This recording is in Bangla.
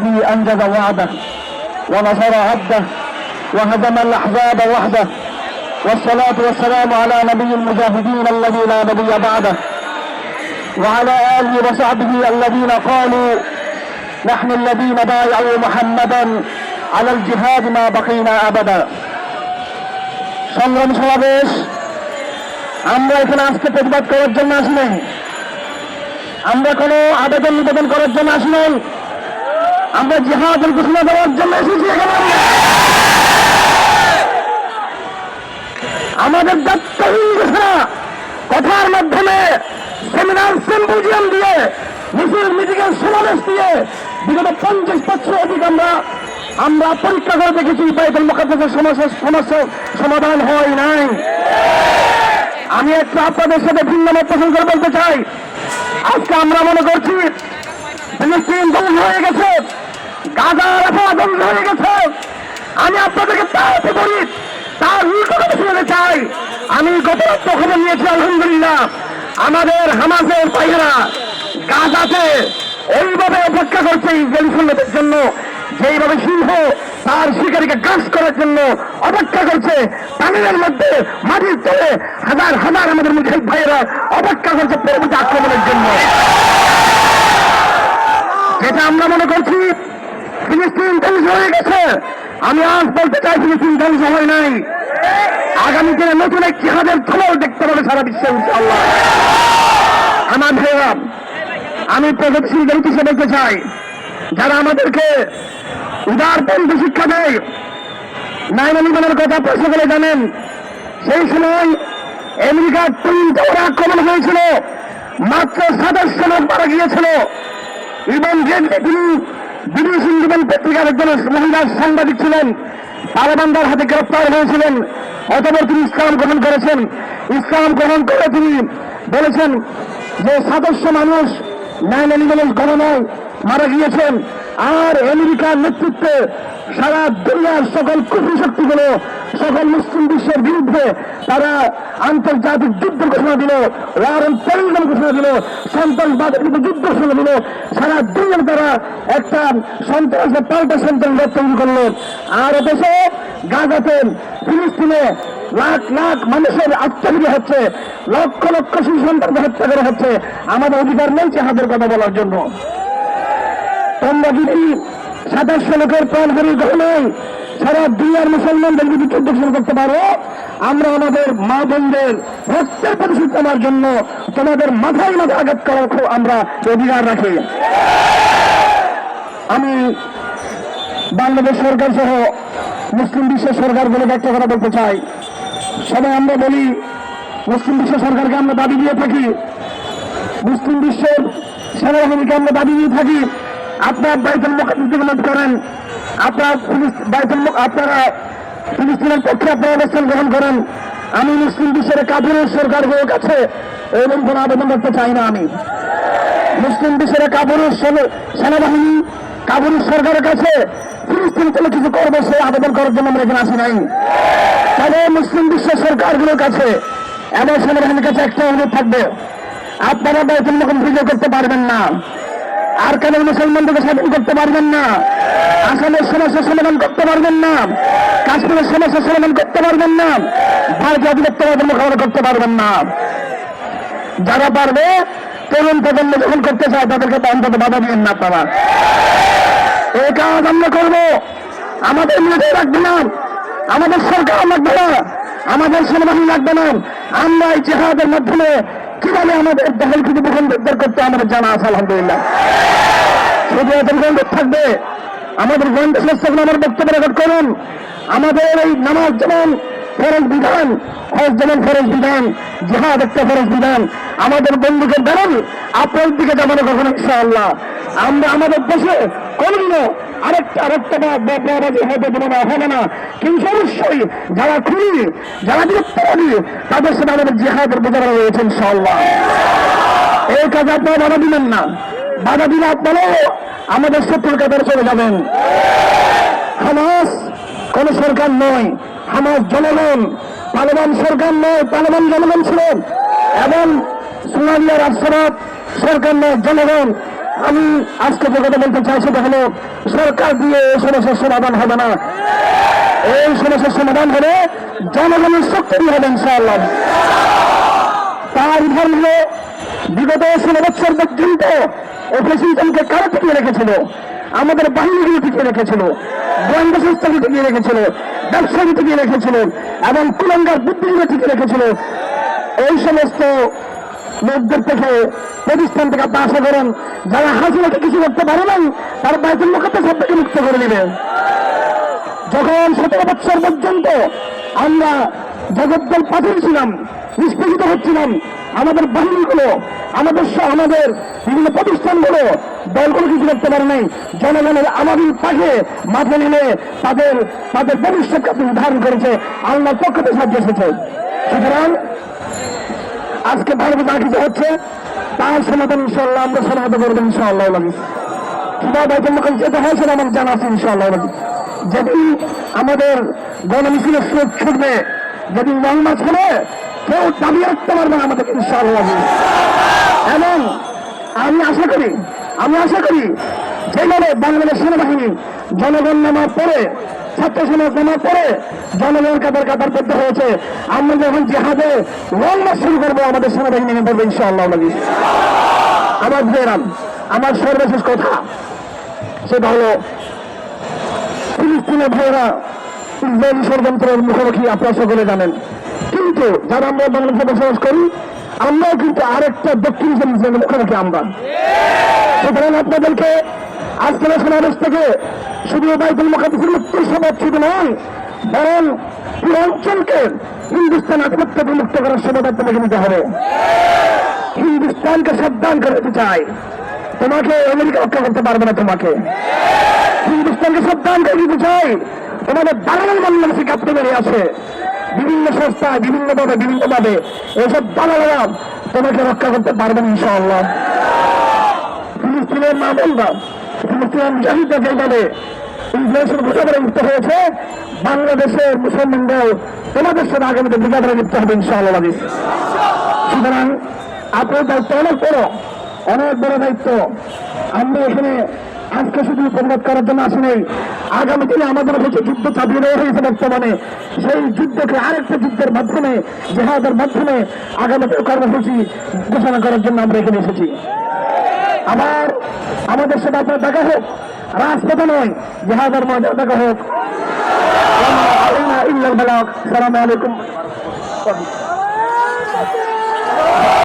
به أنجز وعده ونصر عبده وهزم الأحزاب وحده، والصلاة والسلام على نبي المجاهدين الذي لا نبي بعده وعلى آله وصحبه الذين قالوا نحن الذين بايعوا محمدا على الجهاد ما بقينا أبدا। সংগ্রাম সমাবেশ, আমরা এখানে আজকে প্রতিবাদ করার জন্য আসি নাই, আমরা কোনো আবেদন নিবেদন করার জন্য আসি নাই, আমরা জিহাদের ঘোষণা দেওয়ার জন্য এসেছি এখানে। আমাদের দায়িত্বহীন ঘোষণা কথার মাধ্যমে, সেমিনার সিম্পোজিয়াম দিয়ে, মিছিল মিটিংয়ের সমাবেশ দিয়ে বিগত 50 বছর অধিক আমরা পরীক্ষা করে দেখেছি বাইতুল মুকাদ্দাসের সমস্যার সমাধান হয় নাই। আমি একটু আপনাদের সাথে ভিন্ন মত পোষণ করে বলতে চাই, আজকে আমরা মনে করছি ফিলিস্তিন ধ্বংস হয়ে গেছে, গাজা রাফা ধ্বংস হয়ে গেছে। আমি আপনাদেরকে তাড়াতে বলি, তার উল্টো কথা শুনতে চাই। আমি গত খবর নিয়েছি, আলহামদুলিল্লাহ আমাদের হামাসের ভাইয়েরা গাজাতে ওইভাবে অপেক্ষা করছে ইসরায়েলি সৈন্যদের জন্য, যেইভাবে সিংহ তার শিকারীকে গ্রাস করার জন্য অপেক্ষা করছে। পানির মধ্যে মাটির তলে হাজার হাজার আমাদের মুজাহিদ ভাইয়েরা অপেক্ষা করছে পরবর্তী আক্রমণের জন্য। যেটা আমরা মনে করছি ফিলিস্তিন ধ্বংস হয়ে গেছে, আমি আজ বলতে চাই ফিলিস্তিন ধ্বংস হয় নাই। আগামী দিনে নতুন এক জিহাদের ফলও দেখতে পাবে সারা বিশ্বে ইনশাআল্লাহ। আমার ভাইরা, আমি প্রগতিশীল হিসেবে বলতে চাই, যারা আমাদেরকে উদারপন্থী শিক্ষা দেয়, 9/11-এর কথা সকলে জানেন। সেই সময় আমেরিকার টুইন টাওয়ারে আক্রমণ হয়েছিল, মাত্র 27 লোক মারা গিয়েছিল। ইবন জেডলি, তিনি বিদেশ ইন্ডিপেন্ডেন্ট পত্রিকার একজন মহিলা সাংবাদিক ছিলেন, তালেবানদের হাতে গ্রেপ্তার হয়েছিলেন। অতঃপর তিনি ইসলাম গ্রহণ করেছেন। ইসলাম গ্রহণ করে তিনি বলেছেন যে 700 মানুষ 9/11 ঘটনায় মারা গিয়েছেন। আর আমেরিকার নেতৃত্বে সারা দুনিয়ার সকল কুফরি শক্তিগুলো, সকল মুসলিম বিশ্বের বিরুদ্ধে তারা আন্তর্জাতিক যুদ্ধ ঘোষণা দিল, ওয়ার অন টেররিজম ঘোষণা দিল, সন্ত্রাসবাদের বিরুদ্ধে যুদ্ধ ঘোষণা দিল। সারা দুনিয়ার তারা একটা সন্ত্রাসের পাল্টা সন্ত্রাসবাদ তৈরি করলো। আর দেশে গাজাতে, ফিলিস্তিনে লাখ লাখ মানুষের আত্মহত্যা হচ্ছে, লক্ষ লক্ষ শিশু সন্তানকে হত্যা করা হচ্ছে। আমাদের অধিকার নেই জিহাদের কথা বলার জন্য। তোমরা যদি 27 লোকের প্রাণহানির ঘটনায় সারা দুনিয়ার মুসলমানদের যদি যুদ্ধ শুরু করতে পারো, আমরা আমাদের মা বোনদের রক্তের প্রতিশোধ নেওয়ার জন্য তোমাদের মাথায় মাথায় আঘাত করার আমরা অধিকার রাখি। আমি বাংলাদেশ সরকার সহ মুসলিম বিশ্বের সরকারগুলোকে একটা কথা বলতে চাই। সবাই আমরা বলি, মুসলিম বিশ্ব সরকারকে আমরা দাবি দিয়ে থাকি, মুসলিম বিশ্বের সেনাবাহিনীকে আমরা দাবি দিয়ে থাকি, আপনারা বাইতুল মুকাদ্দাস করেন, আপনারা ফিলিস্তিনের পক্ষে আপনারা অবস্থান গ্রহণ করেন। আমি মুসলিম বিশ্বের কাফিরের সরকারগুলোর কাছে এরকম কোনো আবেদন করতে চাই না। আমি মুসলিম বিশ্বের কাফিরের সেনাবাহিনী, কাফিরের সরকারের কাছে ফিলিস্তিন থেকে কিছু করবো সেই আবেদন করার জন্য আমরা এখানে আসি নাই। তবে মুসলিম বিশ্বের সরকারগুলোর কাছে এবং সেনাবাহিনীর কাছে একটা অনুরোধ থাকবে, আপনারা বাইতুল মুকাদ্দাস বিজয় করতে পারবেন না, আর কেন মুসলমানদেরকে স্বাধীন করতে পারবেন না, আসামের সমস্যার সমাধান করতে পারবেন না, কাশ্মীরের সমস্যার সমাধান করতে পারবেন না, ভারতীয় আধিপত্যবাদের মোকাবিলা করতে পারবেন না। যারা পারবে, তরুণ প্রজন্ম যখন করতে চায় তাদেরকে অন্তত বাধা দিবেন না আপনারা। এই কাজ আমরা করবো, আমাদের মিলিটারি রাখবে না, আমাদের সরকার লাগবে না, আমাদের সেনাবাহিনী লাগবে না। আমরা এই জিহাদের মাধ্যমে কিভাবে আমাদের দখলকৃত ভূখণ্ড উদ্ধার করতে আমাদের জানা আছে আলহামদুলিল্লাহ। শুধু এত গন্ধ থাকবে, আমাদের গন্ধ সংস্থাগুলো আমার বক্তব্য রেকর্ড করুন। আমাদের এই নামাজ যেমন ফরজ বিধান, হজ যেমন ফরজ বিধান, জিহাদ একটা ফরজ বিধান। আমাদের বন্দুকের বেরল আপনার দিকে যাবো কখনো ইনশাআল্লাহ। আমরা আমাদের দেশে কোনদিনও আরেকটা হবে না, কিন্তু অবশ্যই যারা খুনি, যারা বিরক্তবাদী, তাদের সাথে আমাদের জিহাদের বোঝানো রয়েছে ইনশাআল্লাহ। এই কাজে আপনারা বাধা দিবেন না, বাধা দিলে আপনারাও আমাদের শত্রুর কাতারে চলে যাবেন। হামাস কোন সরকার নয়, হামাস জনগণ, তালেবান সরকার নয়, তালেবান জনগণ ছিলেন, এবং সোমালিয়ার আশরাফ সরকার নয়, জনগণ। আমি আজকে যে কথা বলতে চাই সেটা হলো, সরকার দিয়ে এই সমস্যার সমাধান হবে না। এই সমস্যার সমাধান হলে জনগণের শক্তি দিয়ে হবে ইনশাআল্লাহ। তার উদাহরণ হলো, বিগত 16 বছর পর্যন্ত অপোজিশনকে কারা টিকিয়ে রেখেছিল? আমাদের বাহিনীগুলো টিকিয়ে রেখেছিল, গোয়েন্দা সংস্থাকে টিকিয়ে রেখেছিল, ব্যবসায়ী টিকিয়ে রেখেছিল, এবং কুলাঙ্গার বুদ্ধিজীবী টিকিয়ে রেখেছিল। এই সমস্ত লোকদের থেকে, প্রতিষ্ঠান থেকে আপনি আশা করেন যারা হাসিনাকে কিছু করতে পারে নাই, তার বাইতুল মুকাদ্দাস থেকে মুক্ত করে নেবে। যখন 17 বছর পর্যন্ত আমরা জগদ্দল পাথর ছিলাম, নিষ্পেষিত হচ্ছিলাম, আমাদের বাহিনীগুলো, আমাদের বিভিন্ন প্রতিষ্ঠানগুলো, দলগুলো কিছু করতে পারে নাই। জনগণের আমাদের পাশে মাঠে নেমে তাদের ভবিষ্যৎকে ধারণ করেছে, আল্লাহর পক্ষ থেকে সাহায্য এসেছে। সুতরাং আজকে ভারতে যা কিছু হচ্ছে তার সমাধান ইনশাআল্লাহ আমরা সমাধান করবো ইনশাআল্লাহ। কিভাবে বাইতুল মুকাদ্দাস যেতে হয় সেটা আমার জানা আছে ইনশাআল্লাহ। যেদিন আমাদের গণমিছিলের স্রোত ছুটবে, যেদিন লং মার্চ হবে, কেউ দাবি রাখতে পারবে না আমাদেরকে ইনশাআল্লাহ। এবং আমি আশা করি যেভাবে বাংলাদেশ সেনাবাহিনী জনগণ নামার পরে, ছাত্র সমাজ নামার পরে জনগণের কাতার বদ্ধ হয়েছে, আমরা যখন জিহাদে লং মার্চ শুরু করবো আমাদের সেনাবাহিনী নেমে পড়বে ইনশাআল্লাহ। আমার ভাইয়েরাম, আমার সর্বশেষ কথা সেটা হলো, ফিলিস্তিনের ভাইয়েরা ইসরায়েলি ষড়যন্ত্রের মুখোমুখি আপনারা সকলে জানেন, কিন্তু যারা আমরা বাংলাদেশে বসবাস করি আমরাও কিন্তু আরেকটা দক্ষিণ ইসরায়েলের মুখোমুখি আমরা। সুতরাং আপনাদেরকে আজকের সমাবেশ থেকে শুধু বাইতুল মুকাদ্দাসের মুক্তির শপথ শুধু নয়, বরং পুরো অঞ্চলকে হিন্দুস্তান আধিপত্য মুক্ত করার শপথ আপনাকে নিতে হবে। হিন্দুস্তানকে সাবধান করে দিতে চাই, তোমাকে আমেরিকা রক্ষা করতে পারবে না। তোমাকে হিন্দুস্তানকে সাবধান করে দিতে চাই, তোমাদের দালালের বাংলাদেশে কাঁপতে বেরিয়ে আছে বিভিন্ন সংস্থা, বিভিন্নভাবে এইসব দালালেরা তোমাকে রক্ষা করতে পারবে না ইনশাআল্লাহ। ফিলিস্তিনের মা বলবা, ফিলিস্তিনের মুজাহিদরা যেভাবে ইসরায়েলের মুসাফারে লিপ্ত হয়েছে, বাংলাদেশের মুসলমানরাও তোমাদের সাথে আগামীতে মুজাফারে লিপ্ত হবে ইনশাআল্লাহ। সুতরাং আপনার দায়িত্ব অনেক বড় দায়িত্ব। আমরা এখানে আজকে শুধু প্রতিবাদ করার জন্য আসি নাই, আগামী দিনে আমাদের হচ্ছে যুদ্ধ চাপিয়ে দেওয়া হয়েছে বর্তমানে, সেই যুদ্ধকে আরেকটা যুদ্ধের মাধ্যমে, জেহাদের মাধ্যমে আগামী কর্মসূচি ঘোষণা করার জন্য আমরা এখানে এসেছি। আবার আমাদের সাথে আপনার দেখা হোক, রাজপথে নয়, জেহাদের ময়দানে দেখা হোক। আসসালামু আলাইকুম।